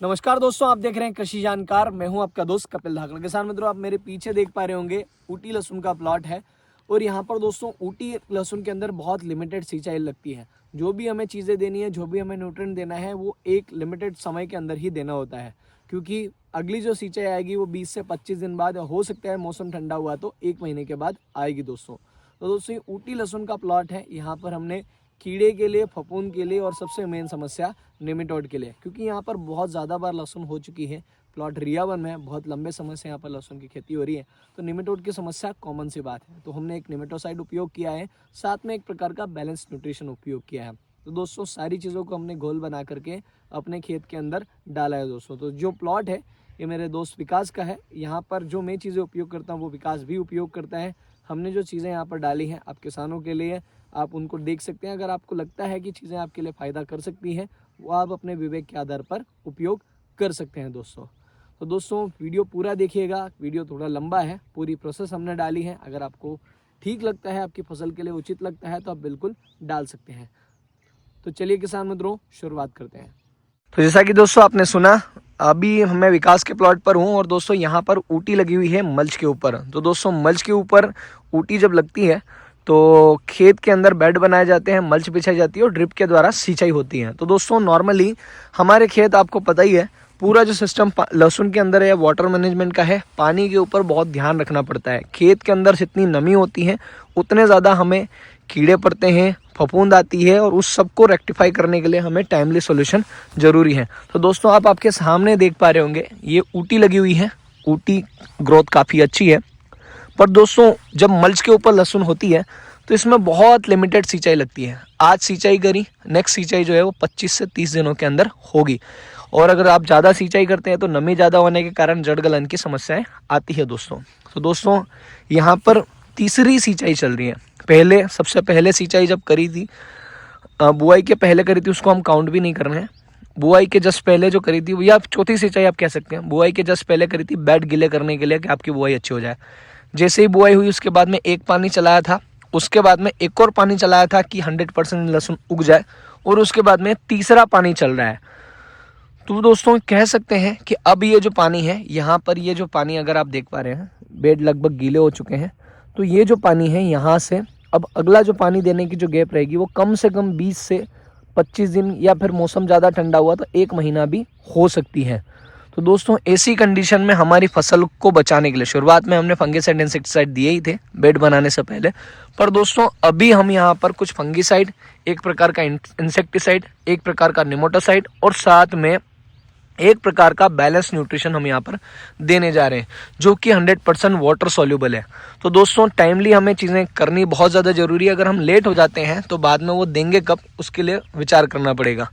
नमस्कार दोस्तों, आप देख रहे हैं कृषि जानकार। मैं हूं आपका दोस्त कपिल धाकड़। किसान मित्रों, आप मेरे पीछे देख पा रहे होंगे ऊटी लहसुन का प्लॉट है। और यहाँ पर दोस्तों ऊटी लहसुन के अंदर बहुत लिमिटेड सिंचाई लगती है। जो भी हमें चीज़ें देनी है, जो भी हमें न्यूट्रिएंट देना है, वो एक लिमिटेड समय के अंदर ही देना होता है। क्योंकि अगली जो सिंचाई आएगी वो 20 से 25 दिन बाद, हो सकता है मौसम ठंडा हुआ तो 1 महीने के बाद आएगी दोस्तों। तो दोस्तों ये ऊटी लहसुन का प्लॉट है। यहाँ पर हमने कीड़े के लिए, फफूंद के लिए और सबसे मेन समस्या नेमेटोड के लिए, क्योंकि यहाँ पर बहुत ज़्यादा बार लहसुन हो चुकी है। प्लॉट रियावन में बहुत लंबे समय से यहाँ पर लहसुन की खेती हो रही है, तो नेमेटोड की समस्या कॉमन सी बात है। तो हमने एक नेमेटोसाइड उपयोग किया है, साथ में एक प्रकार का बैलेंस न्यूट्रिशन उपयोग किया है। तो दोस्तों सारी चीज़ों को हमने घोल बना करके अपने खेत के अंदर डाला है दोस्तों। तो जो प्लॉट है ये मेरे दोस्त विकास का है। यहाँ पर जो मैं चीज़ें उपयोग करता हूँ वो विकास भी उपयोग करता है। हमने जो चीज़ें यहाँ पर डाली हैं आप किसानों के लिए, आप उनको देख सकते हैं। अगर आपको लगता है कि चीज़ें आपके लिए फ़ायदा कर सकती हैं, वो आप अपने विवेक के आधार पर उपयोग कर सकते हैं दोस्तों। तो दोस्तों वीडियो पूरा देखिएगा, वीडियो थोड़ा लंबा है, पूरी प्रोसेस हमने डाली है। अगर आपको ठीक लगता है, आपकी फसल के लिए उचित लगता है, तो आप बिल्कुल डाल सकते हैं। तो चलिए किसान मित्रों शुरुआत करते हैं। तो जैसा कि दोस्तों आपने सुना, अभी मैं विकास के प्लॉट पर हूँ और दोस्तों यहाँ पर ऊटी लगी हुई है मल्च के ऊपर। तो दोस्तों मल्च के ऊपर ऊटी जब लगती है तो खेत के अंदर बेड बनाए जाते हैं, मल्च बिछाई जाती है और ड्रिप के द्वारा सिंचाई होती है। तो दोस्तों नॉर्मली हमारे खेत, आपको पता ही है, पूरा जो सिस्टम लहसुन के अंदर है वाटर मैनेजमेंट का है। पानी के ऊपर बहुत ध्यान रखना पड़ता है। खेत के अंदर जितनी नमी होती है उतने ज़्यादा हमें कीड़े पड़ते हैं, फफूंद आती है, और उस सब को रेक्टिफाई करने के लिए हमें टाइमली सॉल्यूशन ज़रूरी है। तो दोस्तों आप आपके सामने देख पा रहे होंगे ये ऊटी लगी हुई है। ऊटी ग्रोथ काफ़ी अच्छी है। पर दोस्तों जब मल्च के ऊपर लहसुन होती है तो इसमें बहुत लिमिटेड सिंचाई लगती है। आज सिंचाई करी, नेक्स्ट सिंचाई जो है वो 25 से 30 दिनों के अंदर होगी। और अगर आप ज़्यादा सिंचाई करते हैं तो नमी ज़्यादा होने के कारण जड़ गलन की समस्याएं आती है दोस्तों। तो दोस्तों यहाँ पर तीसरी सिंचाई चल रही है। सबसे पहले सिंचाई जब करी थी, बुआई के पहले करी थी, उसको हम काउंट भी नहीं कर रहे हैं। बुआई के जस्ट पहले जो करी थी, या चौथी सिंचाई आप कह सकते हैं, बुआई के जस्ट पहले करी थी बेड गिले करने के लिए कि आपकी बुआई अच्छी हो जाए। जैसे ही बुआई हुई उसके बाद में एक पानी चलाया था, उसके बाद में एक और पानी चलाया था कि 100% लहसुन उग जाए, और उसके बाद में तीसरा पानी चल रहा है। तो दोस्तों कह सकते हैं कि अब ये जो पानी है, यहाँ पर ये जो पानी अगर आप देख पा रहे हैं, बेड लगभग गीले हो चुके हैं। तो ये जो पानी है यहाँ से अब अगला जो पानी देने की जो गैप रहेगी वो कम से कम 20 से 25 दिन, या फिर मौसम ज़्यादा ठंडा हुआ तो 1 महीना भी हो सकती है। तो दोस्तों ऐसी कंडीशन में हमारी फसल को बचाने के लिए शुरुआत में हमने फंगीसाइड इंसेक्टिसाइड दिए ही थे बेड बनाने से पहले। पर दोस्तों अभी हम यहाँ पर कुछ फंगीसाइड, एक प्रकार का इंसेक्टिसाइड, एक प्रकार का नेमेटोसाइड और साथ में एक प्रकार का बैलेंस न्यूट्रिशन हम यहाँ पर देने जा रहे हैं, जो कि 100% वाटर सॉल्युबल है। तो दोस्तों टाइमली हमें चीज़ें करनी बहुत ज़्यादा ज़रूरी है। अगर हम लेट हो जाते हैं तो बाद में वो देंगे कब, उसके लिए विचार करना पड़ेगा।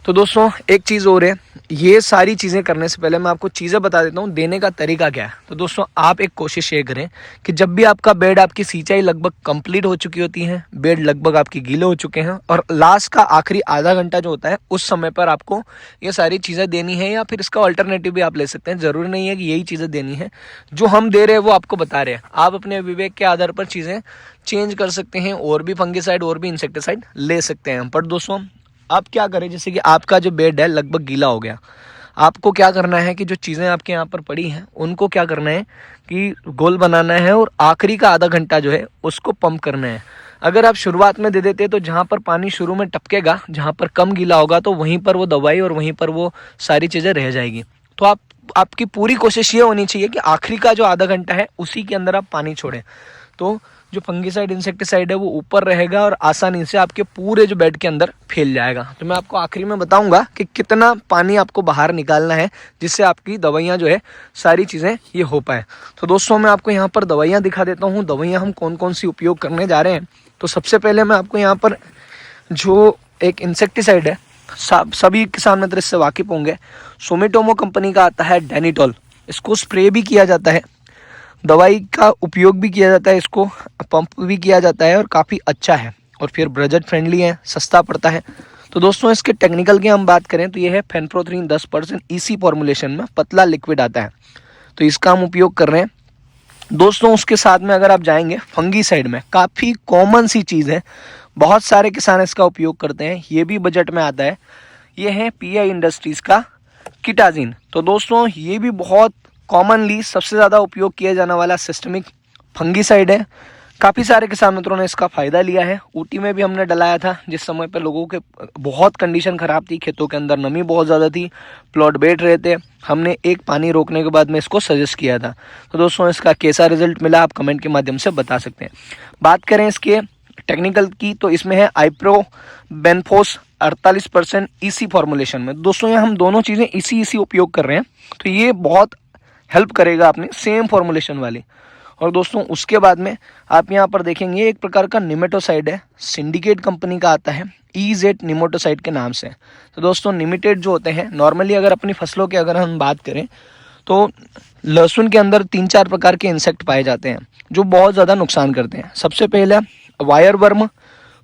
तो दोस्तों एक चीज़ और है, ये सारी चीज़ें करने से पहले मैं आपको चीज़ें बता देता हूँ देने का तरीका क्या है। तो दोस्तों आप एक कोशिश ये करें कि जब भी आपका बेड, आपकी सिंचाई लगभग कंप्लीट हो चुकी होती है, बेड लगभग आपकी गीले हो चुके हैं, और लास्ट का आखिरी आधा घंटा जो होता है उस समय पर आपको ये सारी चीज़ें देनी है, या फिर इसका अल्टरनेटिव भी आप ले सकते हैं। ज़रूरी नहीं है कि यही चीज़ें देनी है। जो हम दे रहे हैं वो आपको बता रहे हैं, आप अपने विवेक के आधार पर चीज़ें चेंज कर सकते हैं, और भी फंगीसाइड और भी इंसेक्टिसाइड ले सकते हैं। पर दोस्तों आप क्या करें, जैसे कि आपका जो बेड है लगभग गीला हो गया, आपको क्या करना है कि जो चीज़ें आपके यहाँ पर पड़ी हैं उनको क्या करना है कि गोल बनाना है, और आखिरी का आधा घंटा जो है उसको पंप करना है। अगर आप शुरुआत में दे देते तो जहाँ पर पानी शुरू में टपकेगा, जहाँ पर कम गीला होगा, तो वहीं पर वो दवाई और वहीं पर वो सारी चीज़ें रह जाएगी। तो आपकी पूरी कोशिश ये होनी चाहिए कि आखिरी का जो आधा घंटा है उसी के अंदर आप पानी छोड़ें। तो जो फंगीसाइड इंसेक्टिसाइड है वो ऊपर रहेगा और आसानी से आपके पूरे जो बेड के अंदर फैल जाएगा। तो मैं आपको आखिरी में बताऊंगा कि कितना पानी आपको बाहर निकालना है जिससे आपकी दवाइयाँ जो है सारी चीज़ें ये हो पाए। तो दोस्तों मैं आपको यहाँ पर दवाइयाँ दिखा देता हूँ, दवाइयाँ हम कौन कौन सी उपयोग करने जा रहे हैं। तो सबसे पहले मैं आपको यहाँ पर जो एक इंसेक्टिसाइड है, सभी किसान मित्र इससे वाकिफ होंगे, सुमिटोमो कंपनी का आता है डेनिटॉल। इसको स्प्रे भी किया जाता है, दवाई का उपयोग भी किया जाता है, इसको पंप भी किया जाता है, और काफ़ी अच्छा है, और फिर बजट फ्रेंडली है, सस्ता पड़ता है। तो दोस्तों इसके टेक्निकल की हम बात करें तो ये है फेनप्रोथ्रीन 10% ईसी फॉर्मुलेशन में पतला लिक्विड आता है, तो इसका हम उपयोग कर रहे हैं दोस्तों। उसके साथ में अगर आप जाएंगे फंगीसाइड में, काफ़ी कॉमन सी चीज़ है, बहुत सारे किसान इसका उपयोग करते हैं, ये भी बजट में आता है। ये है पीआई इंडस्ट्रीज़ का किटाजिन। तो दोस्तों ये भी बहुत कॉमनली सबसे ज़्यादा उपयोग किया जाने वाला सिस्टमिक फंगीसाइड है। काफ़ी सारे किसान मित्रों ने इसका फ़ायदा लिया है। ऊटी में भी हमने डलाया था जिस समय पर लोगों के बहुत कंडीशन ख़राब थी, खेतों के अंदर नमी बहुत ज़्यादा थी, प्लॉट बैठ रहे थे। हमने एक पानी रोकने के बाद में इसको सजेस्ट किया था। तो दोस्तों इसका कैसा रिजल्ट मिला आप कमेंट के माध्यम से बता सकते हैं। बात करें इसके टेक्निकल की तो इसमें है आइप्रोबेनफोस 48% ईसी फॉर्मुलेशन में। दोस्तों यहाँ हम दोनों चीज़ें इसी उपयोग कर रहे हैं, तो ये बहुत हेल्प करेगा अपने सेम फॉर्मुलेशन वाली। और दोस्तों उसके बाद में आप यहाँ पर देखेंगे एक प्रकार का निमेटोसाइड है, सिंडिकेट कंपनी का आता है, EZ निमेटोसाइड के नाम से। तो दोस्तों निमेटेड जो होते हैं नॉर्मली अगर अपनी फसलों की अगर हम बात करें तो लहसुन के अंदर 3-4 प्रकार के इंसेक्ट पाए जाते हैं जो बहुत ज़्यादा नुकसान करते हैं। सबसे पहला वायर वर्म,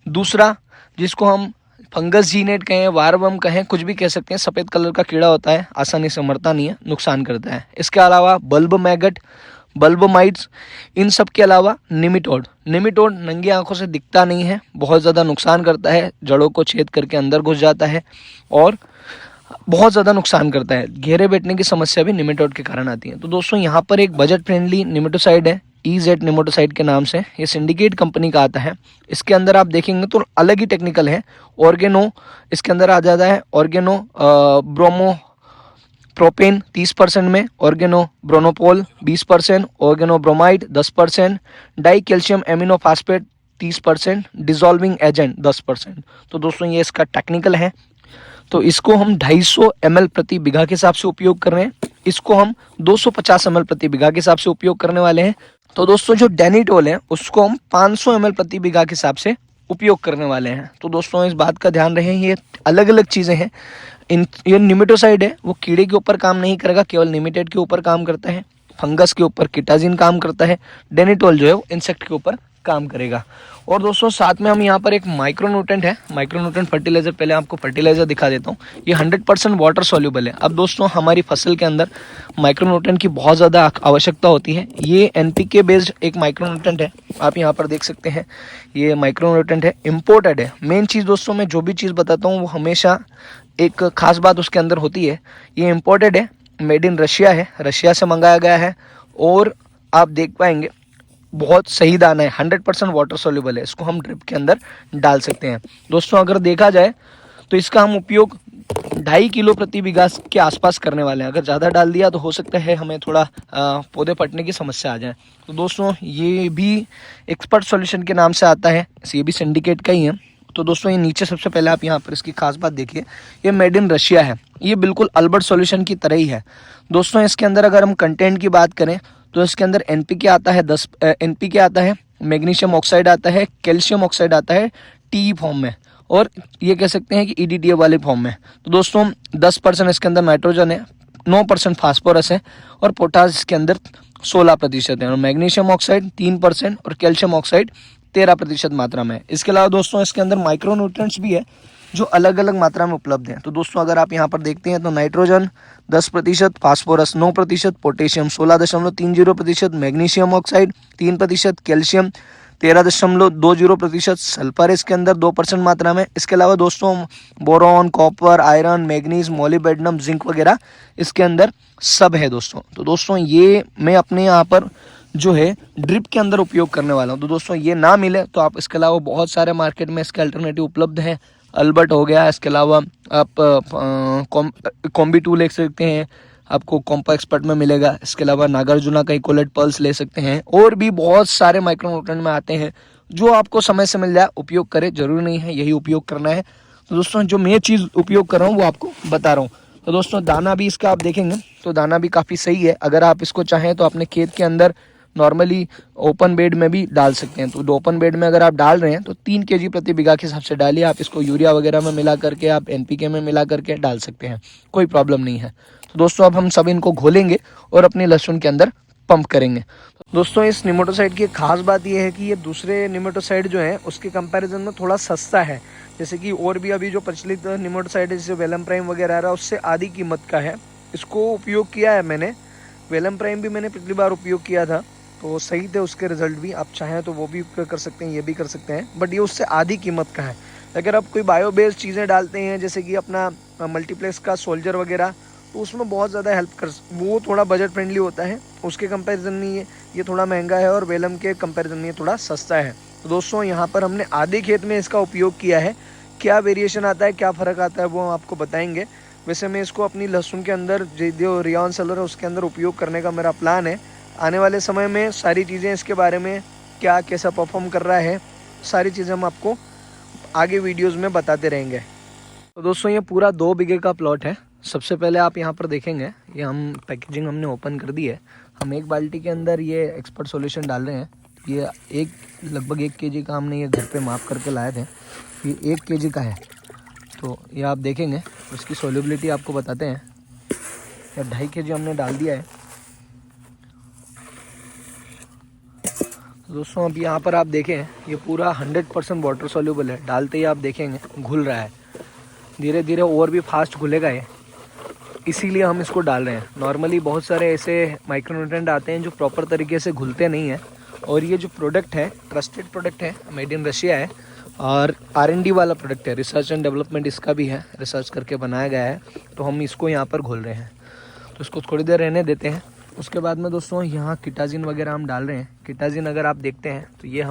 दूसरा जिसको हम फंगस जीनेट कहें, वायर वर्म कहें, कुछ भी कह सकते हैं, सफ़ेद कलर का कीड़ा होता है, आसानी से मरता नहीं है, नुकसान करता है। इसके अलावा बल्ब मैगट, बल्ब माइट्स, इन सब के अलावा निमिटोड। निमिटोड नंगी आंखों से दिखता नहीं है, बहुत ज़्यादा नुकसान करता है, जड़ों को छेद करके अंदर घुस जाता है और बहुत ज़्यादा नुकसान करता है। घेरे बैठने की समस्या भी निमेटोड के कारण आती है। तो दोस्तों यहाँ पर एक बजट फ्रेंडली निमेटोसाइड है, EZ निमेटोसाइड के नाम से, ये सिंडिकेट कंपनी का आता है। इसके अंदर आप देखेंगे तो अलग ही टेक्निकल है। ऑर्गेनो इसके अंदर आ जाता है, ऑर्गेनो ब्रोमो प्रोपेन 30% में, organo bronopol 20%, organo bromide 10%, di calcium amino phosphate 30%, dissolving agent 10%। तो दोस्तों ये इसका टेक्निकल है। तो इसको हम 250 ml प्रति बीघा के हिसाब से उपयोग कर रहे हैं, इसको हम 250 ml प्रति बीघा के हिसाब से उपयोग करने वाले हैं। तो दोस्तों जो डेनिटोल है उसको हम 500 ml प्रति बीघा के हिसाब से उपयोग करने वाले हैं। तो दोस्तों इस बात का ध्यान रहे, ये अलग अलग चीज़ें हैं। ये निमेटोसाइड है वो कीड़े के ऊपर काम नहीं करेगा, केवल निमेटेड के ऊपर काम करता है। फंगस के ऊपर किटाजिन काम करता है, डेनिटोल जो है वो इंसेक्ट के ऊपर काम करेगा। और दोस्तों साथ में हम यहाँ पर एक माइक्रोन्यूट्रेंट है, माइक्रोन्यूट्रेंट फर्टिलाइजर, पहले आपको फर्टिलाइजर दिखा देता हूँ। ये 100% वाटर सॉल्युबल है। अब दोस्तों हमारी फसल के अंदर माइक्रोन्यूट्रेंट की बहुत ज़्यादा आवश्यकता होती है। ये NPK बेस्ड एक माइक्रोन्यूट्रेंट है, आप यहाँ पर देख सकते हैं। ये माइक्रोन्यूट्रेंट है, इम्पोर्टेड है। मेन चीज़ दोस्तों मैं जो भी चीज़ बताता हूँ वो हमेशा एक खास बात उसके अंदर होती है, ये इम्पोर्टेड है, मेड इन रशिया है, रशिया से मंगाया गया है। और आप देख पाएंगे बहुत सही दाना है, 100% वाटर सोल्यूबल है। इसको हम ड्रिप के अंदर डाल सकते हैं। दोस्तों अगर देखा जाए तो इसका हम उपयोग 2.5 किलो प्रति बीघा के आसपास करने वाले हैं। अगर ज़्यादा डाल दिया तो हो सकता है हमें थोड़ा पौधे फटने की समस्या आ जाए। तो दोस्तों ये भी एक्सपर्ट सॉल्यूशन के नाम से आता है, ये भी सिंडिकेट का ही है। तो दोस्तों ये नीचे सबसे पहले आप यहाँ पर इसकी खास बात देखिए, ये मेड इन रशिया है, ये बिल्कुल अल्बर्ट सॉल्यूशन की तरह ही है। दोस्तों इसके अंदर अगर हम कंटेंट की बात करें तो इसके अंदर NPK आता है 10 NPK आता है, मैग्नीशियम ऑक्साइड आता है, कैल्शियम ऑक्साइड आता है TE फॉर्म में, और ये कह सकते हैं कि EDTA वाले फॉर्म में। तो दोस्तों 10% इसके अंदर नाइट्रोजन है, 9% फास्फोरस है और पोटास इसके अंदर 16% है, और मैग्नीशियम ऑक्साइड 3% और कैल्शियम ऑक्साइड 13% मात्रा में है। इसके अलावा दोस्तों इसके अंदर माइक्रोन्यूट्रिएंट्स भी है जो अलग अलग मात्रा में उपलब्ध हैं। तो दोस्तों अगर आप यहाँ पर देखते हैं तो nitrogen 10%, phosphorus 9%, potassium 16.30%, magnesium oxide 3%, calcium 13.20%, sulphur इसके अंदर 2% मात्रा में। इसके अलावा दोस्तों boron, copper, iron, manganese, molybdenum, zinc वगैरह इसके अंदर सब है दोस्तों। तो दोस्तों ये मैं अपने यहाँ पर जो है ड्रिप के अंदर उपयोग करने वाला हूँ। तो दोस्तों ये ना मिले तो आप इसके अलावा बहुत सारे मार्केट में इसके अल्टरनेटिव उपलब्ध हैं। अल्बर्ट हो गया, इसके अलावा आप कॉम्बी 2 ले सकते हैं, आपको कॉम्पा एक्सपर्ट में मिलेगा। इसके अलावा नागार्जुना का इकोलेट पल्स ले सकते हैं, और भी बहुत सारे माइक्रोन्यूट्रिएंट में आते हैं जो आपको समय से मिल जाए उपयोग करें, जरूरी नहीं है यही उपयोग करना है। तो दोस्तों जो मैं चीज़ उपयोग कर रहा हूँ वो आपको बता रहा हूँ। तो दोस्तों दाना भी इसका आप देखेंगे तो दाना भी काफ़ी सही है। अगर आप इसको चाहें तो अपने खेत के अंदर नॉर्मली ओपन बेड में भी डाल सकते हैं। तो ओपन बेड में अगर आप डाल रहे हैं तो 3 kg प्रति बीघा के हिसाब से डालिए। आप इसको यूरिया वगैरह में मिला करके, आप NPK में मिला करके डाल सकते हैं, कोई प्रॉब्लम नहीं है। तो दोस्तों अब हम सब इनको घोलेंगे और अपने लहसुन के अंदर पंप करेंगे। दोस्तों इस निमेटोसाइड की खास बात यह है कि ये दूसरे निमेटोसाइड जो है उसके कंपैरिजन में थोड़ा सस्ता है। जैसे कि और भी अभी जो प्रचलित निमेटोसाइड है जैसे वेलम प्राइम वगैरह आ रहा है उससे आधी कीमत का है। इसको उपयोग किया है मैंने, वेलम प्राइम भी मैंने पिछली बार उपयोग किया था तो सही थे उसके रिजल्ट भी। आप चाहें तो वो भी कर सकते हैं, ये भी कर सकते हैं, बट ये उससे आधी कीमत का है। अगर आप कोई बायो बेस्ड चीज़ें डालते हैं जैसे कि अपना मल्टीप्लेक्स का सोल्जर वगैरह, तो उसमें बहुत ज़्यादा हेल्प कर, वो थोड़ा बजट फ्रेंडली होता है उसके कंपैरिजन में ये थोड़ा महंगा है और वेलम के कंपैरिजन में ये थोड़ा सस्ता है। तो दोस्तों यहाँ पर हमने आधे खेत में इसका उपयोग किया है। क्या वेरिएशन आता है, क्या फ़र्क आता है वो हम आपको बताएंगे। वैसे मैं इसको अपनी लहसुन के अंदर जो रियान सेलर है उसके अंदर उपयोग करने का मेरा प्लान है। आने वाले समय में सारी चीज़ें इसके बारे में क्या कैसा परफॉर्म कर रहा है सारी चीज़ें हम आपको आगे वीडियोस में बताते रहेंगे। तो दोस्तों ये पूरा 2 बीघे का प्लॉट है। सबसे पहले आप यहाँ पर देखेंगे ये हम पैकेजिंग हमने ओपन कर दी है। हम एक बाल्टी के अंदर ये एक्सपर्ट सॉल्यूशन डाल रहे हैं। ये लगभग 1 kg का हमने ये घर पे माप करके लाए थे। ये 1 kg का है। तो ये आप देखेंगे उसकी सॉल्युबिलिटी आपको बताते हैं। या 2.5 kg हमने डाल दिया है। दोस्तों अब यहाँ पर आप देखें ये पूरा 100% वाटर सॉल्युबल है। डालते ही आप देखेंगे घुल रहा है, धीरे धीरे और भी फास्ट घुलेगा ये, इसीलिए हम इसको डाल रहे हैं। नॉर्मली बहुत सारे ऐसे माइक्रोन्यूट्रिएंट आते हैं जो प्रॉपर तरीके से घुलते नहीं हैं। और ये जो प्रोडक्ट है ट्रस्टेड प्रोडक्ट है, मेड इन रशिया है और R&D वाला प्रोडक्ट है, रिसर्च एंड डेवलपमेंट इसका भी है, रिसर्च करके बनाया गया है। तो हम इसको यहाँ पर घोल रहे हैं, तो इसको थोड़ी देर रहने देते हैं। उसके बाद में दोस्तों यहाँ किटाजिन वगैरह हम डाल रहे हैं। किटाजिन अगर आप देखते हैं तो ये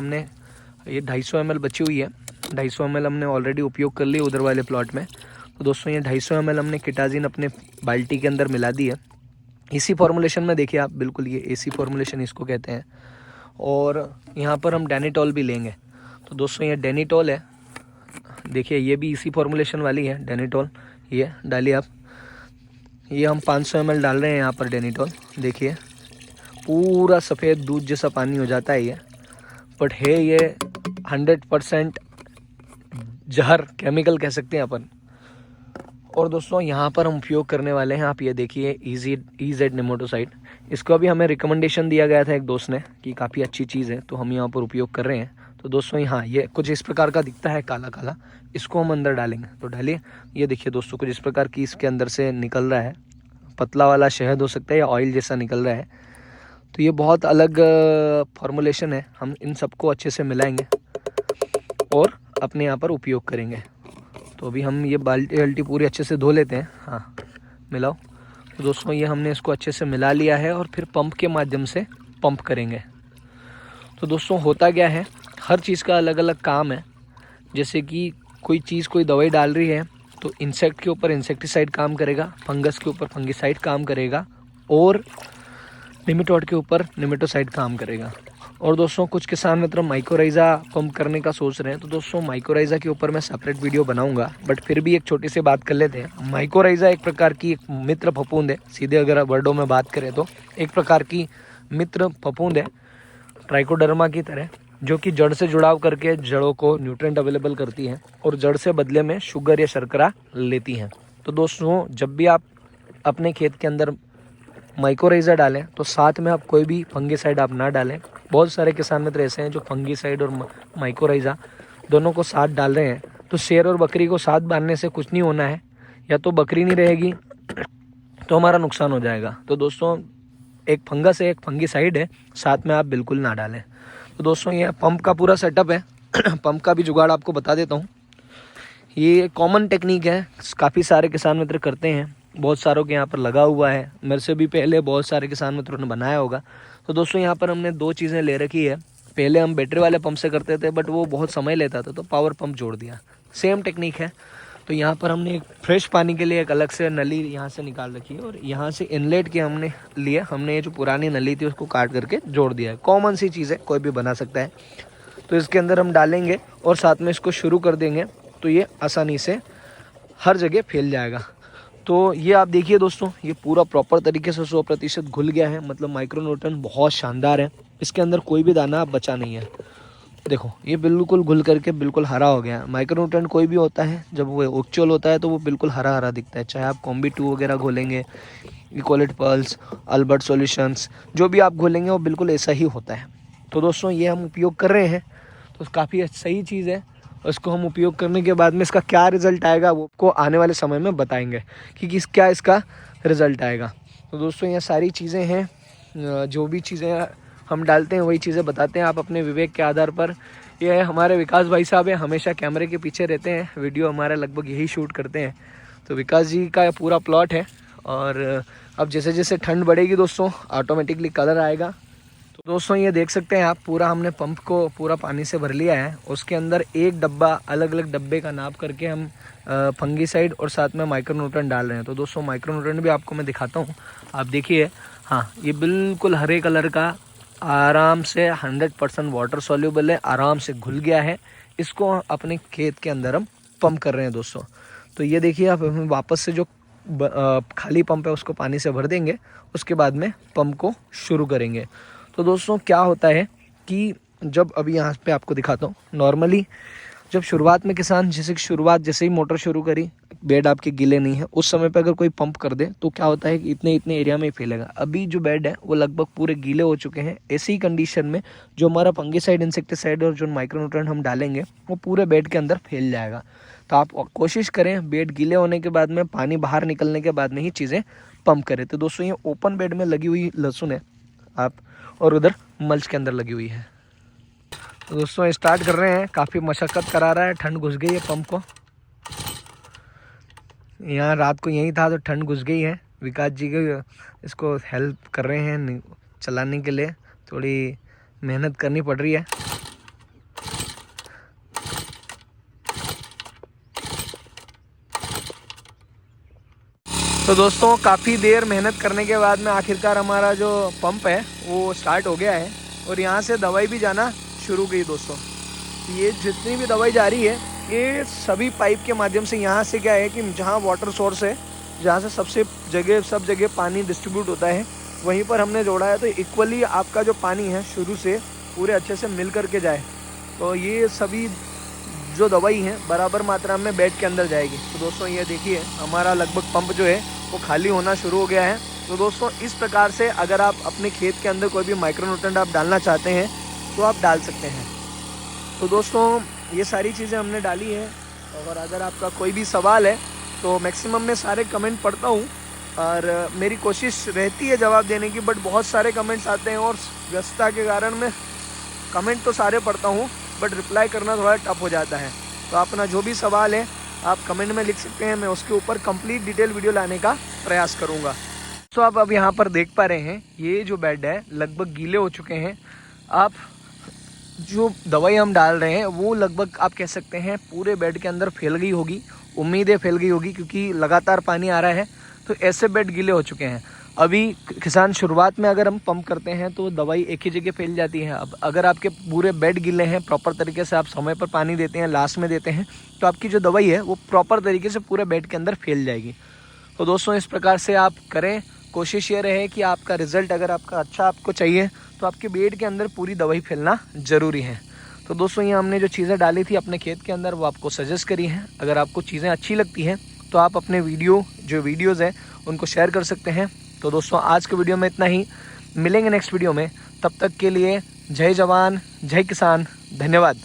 250 ml बची हुई है। 250 ml हमने ऑलरेडी उपयोग कर ली उधर वाले प्लॉट में। तो दोस्तों ये 250 ml हमने किटाजिन अपने बाल्टी के अंदर मिला दी है। इसी फॉर्मुलेशन में देखिए आप, बिल्कुल ये AC फॉर्मुलेशन इसको कहते हैं। और यहाँ पर हम डेनिटॉल भी लेंगे। तो दोस्तों ये डेनिटॉल है, देखिए ये भी इसी फॉर्मुलेशन वाली है डेनिटॉल। ये डालिए आप, ये हम 500 ml डाल रहे हैं यहाँ पर डेनिटॉल। देखिए पूरा सफ़ेद दूध जैसा पानी हो जाता है ये, बट है ये 100% जहर केमिकल कह सकते हैं अपन। और दोस्तों यहाँ पर हम उपयोग करने वाले हैं, आप ये देखिए EZ नेमेटोसाइड। इसको अभी हमें रिकमेंडेशन दिया गया था एक दोस्त ने कि काफ़ी अच्छी चीज़ है, तो हम यहाँ पर उपयोग कर रहे हैं। तो दोस्तों यहाँ ये कुछ इस प्रकार का दिखता है काला काला, इसको हम अंदर डालेंगे। तो डालिए, ये देखिए दोस्तों कुछ इस प्रकार की इसके अंदर से निकल रहा है, पतला वाला शहद हो सकता है या ऑयल जैसा निकल रहा है। तो ये बहुत अलग फॉर्मुलेशन है। हम इन सबको अच्छे से मिलाएंगे और अपने यहाँ पर उपयोग करेंगे। तो अभी हम ये बाल्टी पूरी अच्छे से धो लेते हैं। हाँ मिलाओ। तो दोस्तों ये हमने इसको अच्छे से मिला लिया है और फिर पंप के माध्यम से पंप करेंगे। तो दोस्तों होता क्या है, हर चीज़ का अलग अलग काम है। जैसे कि कोई दवाई डाल रही है तो इंसेक्ट के ऊपर इंसेक्टिसाइड काम करेगा, फंगस के ऊपर फंगिसाइड काम करेगा और निमेटोड के ऊपर निमेटोसाइड काम करेगा। और दोस्तों कुछ किसान मित्र माइकोराइज़ा पंप करने का सोच रहे हैं। तो दोस्तों माइकोराइज़ा के ऊपर मैं सेपरेट वीडियो बनाऊंगा, बट फिर भी एक छोटी सी बात कर लेते हैं। माइकोराइज़ा एक प्रकार की एक मित्र फफूंद है, सीधे अगर वर्डों में बात करें तो एक प्रकार की मित्र फफूंद है ट्राइकोडर्मा की तरह, जो कि जड़ से जुड़ाव करके जड़ों को न्यूट्रिएंट अवेलेबल करती है और जड़ से बदले में शुगर या शर्करा लेती हैं। तो दोस्तों जब भी आप अपने खेत के अंदर माइकोराइज़ा डालें तो साथ में आप कोई भी फंगिसाइड आप ना डालें। बहुत सारे किसान मित्र ऐसे हैं जो फंगिसाइड और माइकोराइज़ा दोनों को साथ डाल रहे हैं। तो शेर और बकरी को साथ बांधने से कुछ नहीं होना है, या तो बकरी नहीं रहेगी तो हमारा नुकसान हो जाएगा। तो दोस्तों एक फंगस है, एक फंगिसाइड है, साथ में आप बिल्कुल ना डालें। तो दोस्तों ये पंप का पूरा सेटअप है। पंप का भी जुगाड़ आपको बता देता हूँ। ये कॉमन टेक्निक है, काफ़ी सारे किसान मित्र करते हैं, बहुत सारों के यहाँ पर लगा हुआ है। मेरे से भी पहले बहुत सारे किसान मित्रों ने बनाया होगा। तो दोस्तों यहाँ पर हमने 2 चीज़ें ले रखी है। पहले हम बैटरी वाले पंप से करते थे बट वो बहुत समय लेता था, तो पावर पंप जोड़ दिया। सेम टेक्निक है। तो यहाँ पर हमने एक फ्रेश पानी के लिए एक अलग से नली यहाँ से निकाल रखी है और यहाँ से इनलेट के हमने ये जो पुरानी नली थी उसको काट करके जोड़ दिया है। कॉमन सी चीज़ है, कोई भी बना सकता है। तो इसके अंदर हम डालेंगे और साथ में इसको शुरू कर देंगे तो ये आसानी से हर जगह फैल जाएगा। तो ये आप देखिए दोस्तों, ये पूरा प्रॉपर तरीके से 100% घुल गया है। मतलब माइक्रोन्यूट्रिएंट बहुत शानदार है, इसके अंदर कोई भी दाना बचा नहीं है। देखो ये बिल्कुल घुल करके बिल्कुल हरा हो गया। माइक्रोन्यूट्रिएंट कोई भी होता है जब वो एक्चुअल होता है तो वो बिल्कुल हरा हरा दिखता है। चाहे आप कॉम्बी 2 वगैरह घोलेंगे, इक्वलेट पर्ल्स, अल्बर्ट सॉल्यूशंस, जो भी आप घोलेंगे वो बिल्कुल ऐसा ही होता है। तो दोस्तों ये हम उपयोग कर रहे हैं, तो काफ़ी सही चीज़ है। उसको हम उपयोग करने के बाद में इसका क्या रिज़ल्ट आएगा वो आपको आने वाले समय में बताएंगे कि क्या इसका रिज़ल्ट आएगा। तो दोस्तों ये सारी चीज़ें हैं, जो भी चीज़ें हम डालते हैं वही चीज़ें बताते हैं आप अपने विवेक के आधार पर। ये है हमारे विकास भाई साहब है, हमेशा कैमरे के पीछे रहते हैं, वीडियो हमारा लगभग यही शूट करते हैं। तो विकास जी का पूरा प्लॉट है और अब जैसे जैसे ठंड बढ़ेगी दोस्तों ऑटोमेटिकली कलर आएगा। तो दोस्तों ये देख सकते हैं आप, पूरा हमने पंप को पूरा पानी से भर लिया है। उसके अंदर एक डब्बा, अलग अलग डब्बे का नाप करके हम फंगीसाइड और साथ में माइक्रोन्यूट्रेंट डाल रहे हैं। तो दोस्तों माइक्रोन्यूट्रेंट भी आपको मैं दिखाता हूँ, आप देखिए। हाँ, ये बिल्कुल हरे कलर का, आराम से 100% वाटर सॉल्यूबल है, आराम से घुल गया है। इसको अपने खेत के अंदर हम पंप कर रहे हैं दोस्तों। तो ये देखिए आप, हम वापस से जो खाली पंप है उसको पानी से भर देंगे, उसके बाद में पंप को शुरू करेंगे। तो दोस्तों क्या होता है कि जब अभी यहाँ पे आपको दिखाता हूँ, नॉर्मली जब शुरुआत में किसान जैसे ही मोटर शुरू करी, बेड आपके गीले नहीं है, उस समय पे अगर कोई पंप कर दे तो क्या होता है कि इतने एरिया में ही फैलेगा। अभी जो बेड है वो लगभग पूरे गीले हो चुके हैं। ऐसी कंडीशन में जो हमारा फंगीसाइड, इंसेक्टिसाइड और जो माइक्रोन्यूट्रेंट हम डालेंगे वो पूरे बेड के अंदर फैल जाएगा। तो आप कोशिश करें बेड गीले होने के बाद में, पानी बाहर निकलने के बाद में ही चीज़ें पंप करें। तो दोस्तों ये ओपन बेड में लगी हुई लहसुन है आप, और उधर मल्च के अंदर लगी हुई है। तो दोस्तों स्टार्ट कर रहे हैं, काफ़ी मशक्क़त करा रहा है, ठंड घुस गई है पंप को। यहाँ रात को यही था तो ठंड घुस गई है। विकास जी के इसको हेल्प कर रहे हैं चलाने के लिए, थोड़ी मेहनत करनी पड़ रही है। तो दोस्तों काफ़ी देर मेहनत करने के बाद में आखिरकार हमारा जो पंप है वो स्टार्ट हो गया है, और यहाँ से दवाई भी जाना शुरू गई दोस्तों। ये जितनी भी दवाई जा रही है ये सभी पाइप के माध्यम से, यहाँ से क्या है कि जहाँ वाटर सोर्स है, जहाँ से सब जगह पानी डिस्ट्रीब्यूट होता है, वहीं पर हमने जोड़ा है। तो इक्वली आपका जो पानी है शुरू से पूरे अच्छे से मिल करके जाए। तो ये सभी जो दवाई है बराबर मात्रा में बेड के अंदर जाएगी। तो दोस्तों ये देखिए हमारा लगभग पंप जो है वो खाली होना शुरू हो गया है। तो दोस्तों इस प्रकार से अगर आप अपने खेत के अंदर कोई भी माइक्रोन्यूट्रेंट आप डालना चाहते हैं तो आप डाल सकते हैं। तो दोस्तों ये सारी चीज़ें हमने डाली है, और अगर आपका कोई भी सवाल है तो मैक्सिमम मैं सारे कमेंट पढ़ता हूँ, और मेरी कोशिश रहती है जवाब देने की, बट बहुत सारे कमेंट्स आते हैं और व्यस्तता के कारण मैं कमेंट तो सारे पढ़ता हूँ बट रिप्लाई करना थोड़ा टफ हो जाता है। तो अपना जो भी सवाल है आप कमेंट में लिख सकते हैं, मैं उसके ऊपर कंप्लीट डिटेल वीडियो लाने का प्रयास करूँगा। तो आप अब यहाँ पर देख पा रहे हैं ये जो बेड है लगभग गीले हो चुके हैं। आप जो दवाई हम डाल रहे हैं वो लगभग आप कह सकते हैं पूरे बेड के अंदर फैल गई होगी, उम्मीद है फैल गई होगी, क्योंकि लगातार पानी आ रहा है। तो ऐसे बेड गीले हो चुके हैं। अभी किसान शुरुआत में अगर हम पंप करते हैं तो दवाई एक ही जगह फैल जाती है। अब अगर आपके पूरे बेड गीले हैं, प्रॉपर तरीके से आप समय पर पानी देते हैं, लास्ट में देते हैं, तो आपकी जो दवाई है वो प्रॉपर तरीके से पूरे बेड के अंदर फैल जाएगी। तो दोस्तों इस प्रकार से आप करें। कोशिश ये रहे कि आपका रिजल्ट अगर आपका अच्छा आपको चाहिए तो आपके बेड के अंदर पूरी दवाई फैलना ज़रूरी है। तो दोस्तों ये हमने जो चीज़ें डाली थी अपने खेत के अंदर वो आपको सजेस्ट करी हैं। अगर आपको चीज़ें अच्छी लगती हैं तो आप अपने वीडियोज़ हैं उनको शेयर कर सकते हैं। तो दोस्तों आज के वीडियो में इतना ही, मिलेंगे नेक्स्ट वीडियो में। तब तक के लिए जय जवान जय किसान, धन्यवाद।